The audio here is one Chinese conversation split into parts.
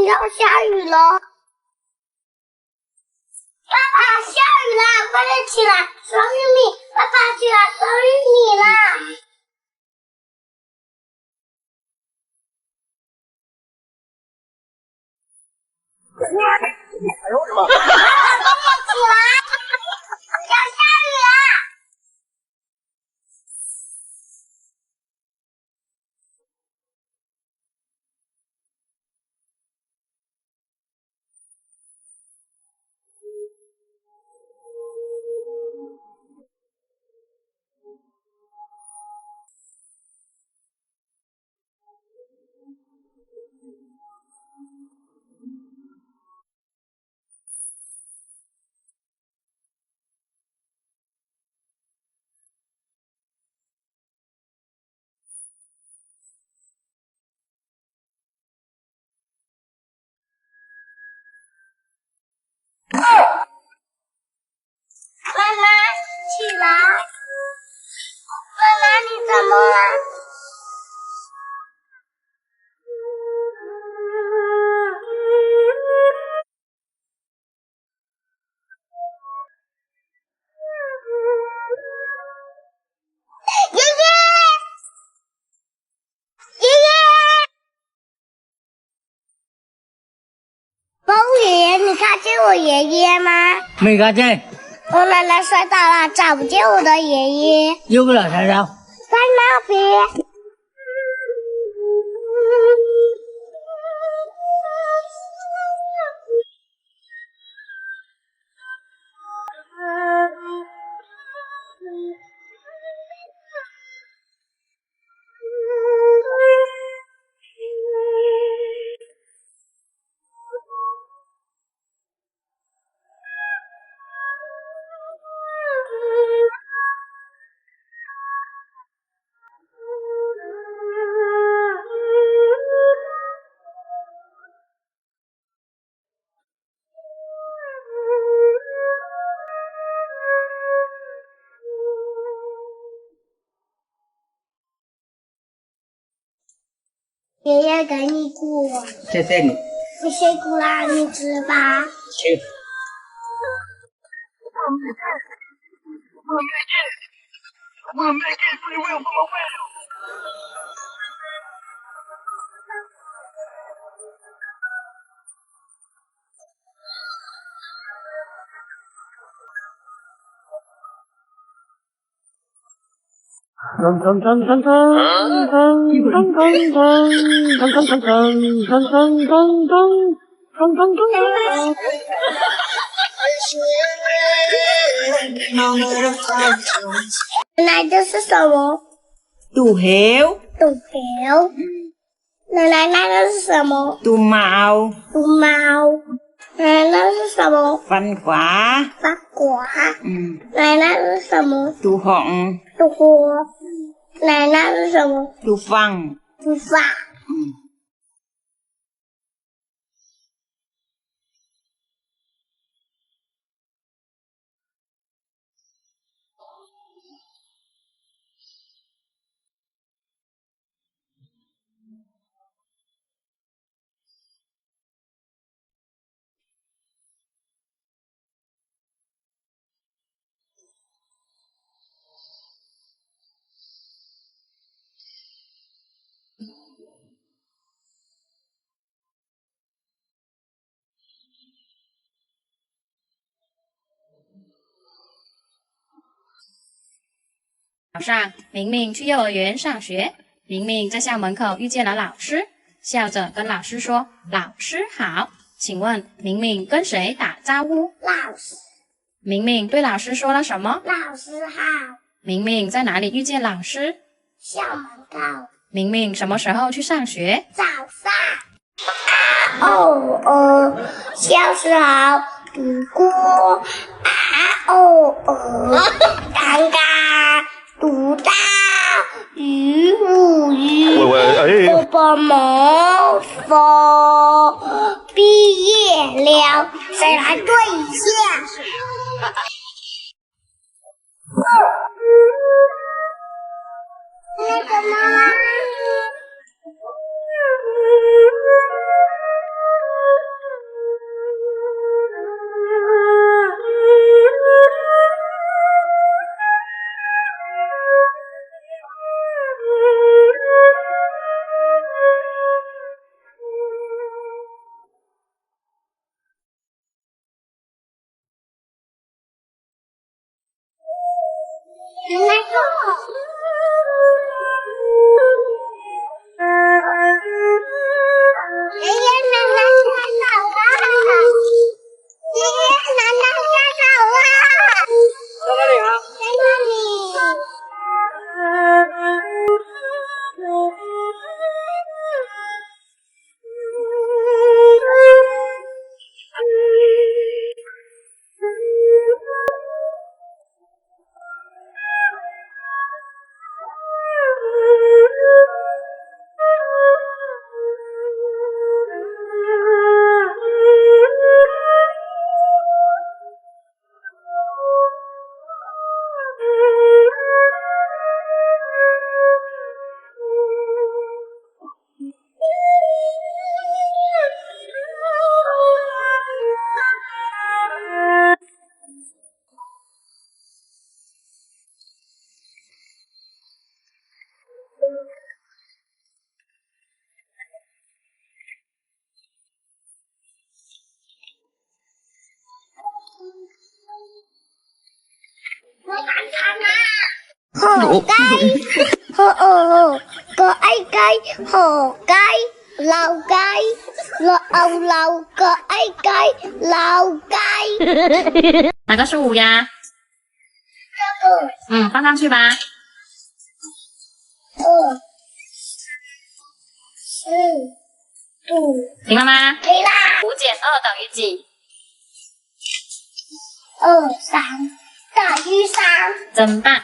要下雨了。爸爸，下雨了，快点起来！双玉米，爸爸起来，双玉米啦！哎呦我的妈！爸爸，快点起来！要下雨了！妈妈，起来！妈妈，你怎么了？爷爷，爷爷，包爷爷，你看见我爷爷吗？没看见，我奶奶摔倒了，找不见我的爷爷，有个老山上。在那边。爷爷给你鼓，谢谢你。不辛苦啦，你吃吧。去。奶奶，这是什么？杜hiểu。豆苗。奶奶，那是什么？杜mau。兔毛。奶奶，那是什么？văn quả。发果。奶奶，是什么？杜họng。杜火。奶奶是什么？杜văn。杜发。早上，明明去幼儿园上学。明明在校门口遇见了老师，笑着跟老师说：“老师好，请问明明跟谁打招呼？”老师。明明对老师说了什么？老师好。明明在哪里遇见老师？校门口。明明什么时候去上学？早上。小时候读过刚刚读到鱼母鱼，爸爸蒙佛毕业了，谁来对一下？那个吗？爷爷奶奶快走啊！爷爷奶奶快走啊！在哪里啊？在哪里？河雞，個矮雞，河雞，老雞，老老個矮雞，老雞。哪个是5呀？這個放上去吧。 2、4、5，明白吗？可以啦。 5减2等于几？ 2、3等於3。真棒！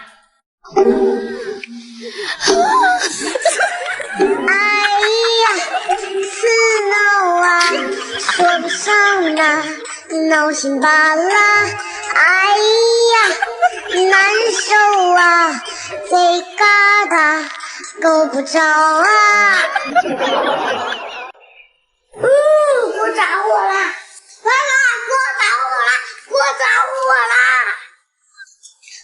哎呀，刺挠啊，说不上啊，闹心罢了。哎呀，难受啊，贼疙瘩，够不着啊。锅着火了！爸爸，锅着火了！锅着火了！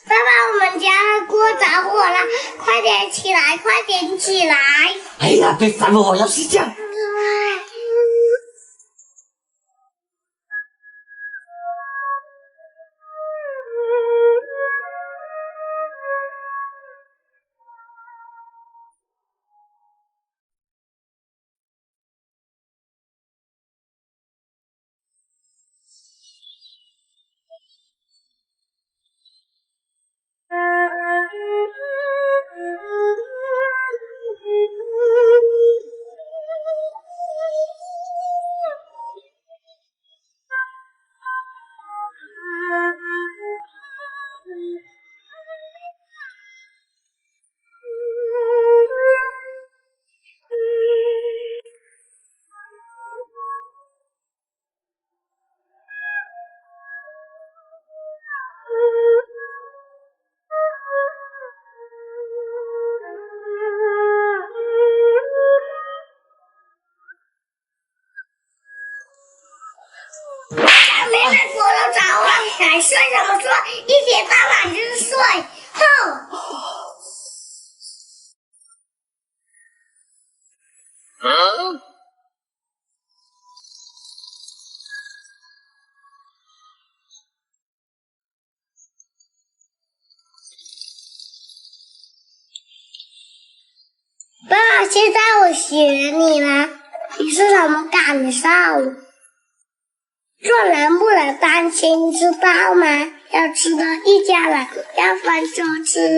爸爸，我们家的锅着火了，快点起来，快点起来！哎呀，别烦我，我要睡觉。妹妹锅都着了，还睡什么睡？一天到晚就是睡，哼！爸爸，现在我学你了，你是什么感受？做人不能担心，知道吗？要吃的一家人，要分着吃，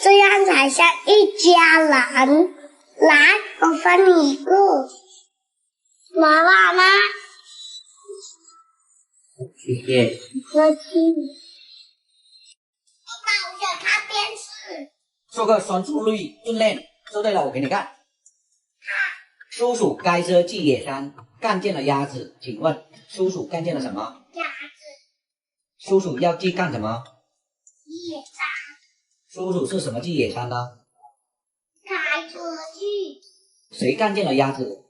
这样才像一家人。来，我分你一个。妈妈呢？谢谢。客气。爸爸，我想看电视。做个专注力训练，做对了我给你看。叔叔开车去野山，看见了鸭子，请问叔叔看见了什么？鸭子。叔叔要去干什么？野山。叔叔是什么去野山呢？开车去。谁看见了鸭子？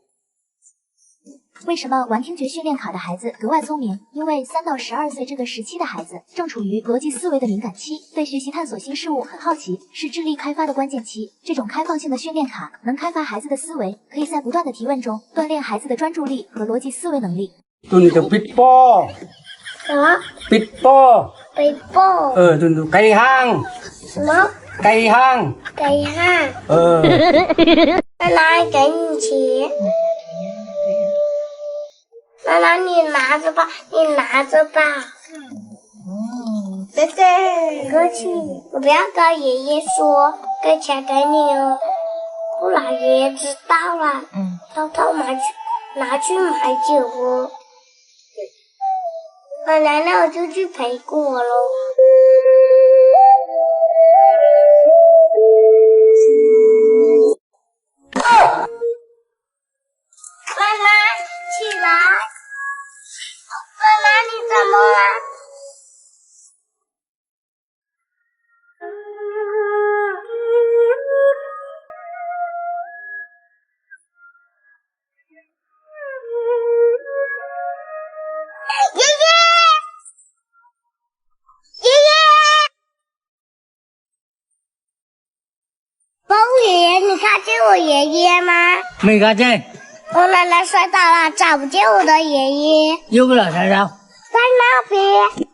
为什么玩听觉训练卡的孩子格外聪明？因为3到12岁这个时期的孩子正处于逻辑思维的敏感期，对学习探索新事物很好奇，是智力开发的关键期。这种开放性的训练卡能开发孩子的思维，可以在不断的提问中锻炼孩子的專注力和逻辑思維能力。तुम तो पिट पो 什么？ पिट पो 背包？तुम तो कई हांग 什么？给行。给哈。奶奶给你钱。奶奶你拿着吧，你拿着吧。对对，客气。我不要跟爷爷说，给钱给你哦，不然爷爷知道了，偷偷拿去买酒喝。奶奶，那我就去陪果喽。奶奶，起来！奶奶，你怎么了？爷爷，爷爷，包爷爷，你看见我爷爷吗？没看见。我奶奶摔倒了，找不见我的爷爷。有不了身上。在那边。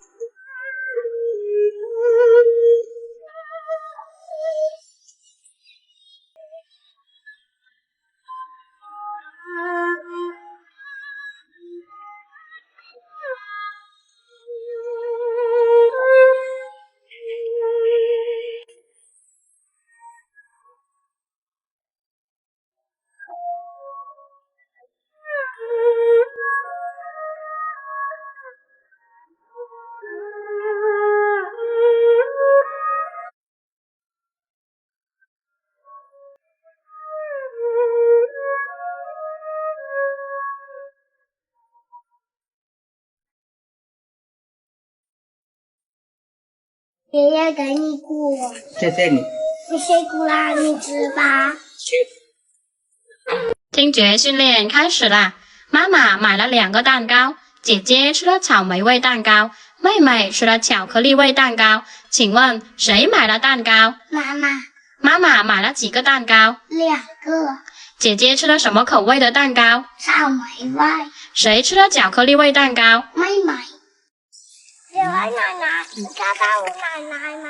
爷爷给你果，谢谢你。不辛苦啦，你吃吧。听觉训练开始啦！妈妈买了2个蛋糕，姐姐吃了草莓味蛋糕，妹妹吃了巧克力味蛋糕。请问谁买了蛋糕？妈妈。妈妈买了几个蛋糕？2个。姐姐吃了什么口味的蛋糕？草莓味。谁吃了巧克力味蛋糕？妹妹。小孩奶奶，你看到我奶奶吗？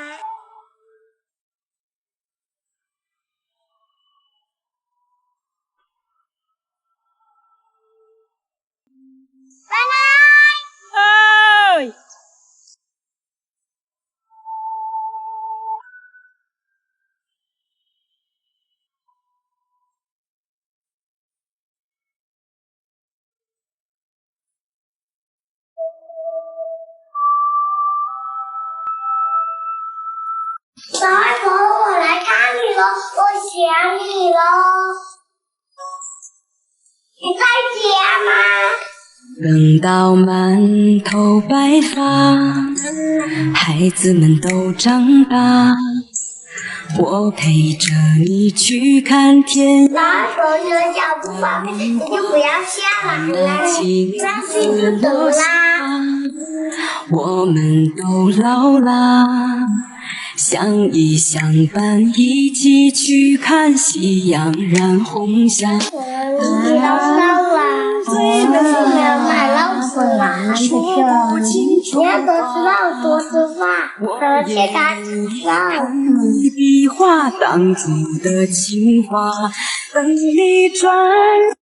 奶奶。ơi. Sói bố, 我来看你了，我想你了。你在家吗？等到满头白发，孩子们都长大，我陪着你去看天老狗你的脚不方便，你就不要下来了，那你就走啦。我们都老啦，相依相伴，一起去看夕阳染红霞。你都瘦了，为什么没有买肉吃啦？你要多吃肉，多吃饭，多去干吃饭。一笔画挡住的情话，等你转。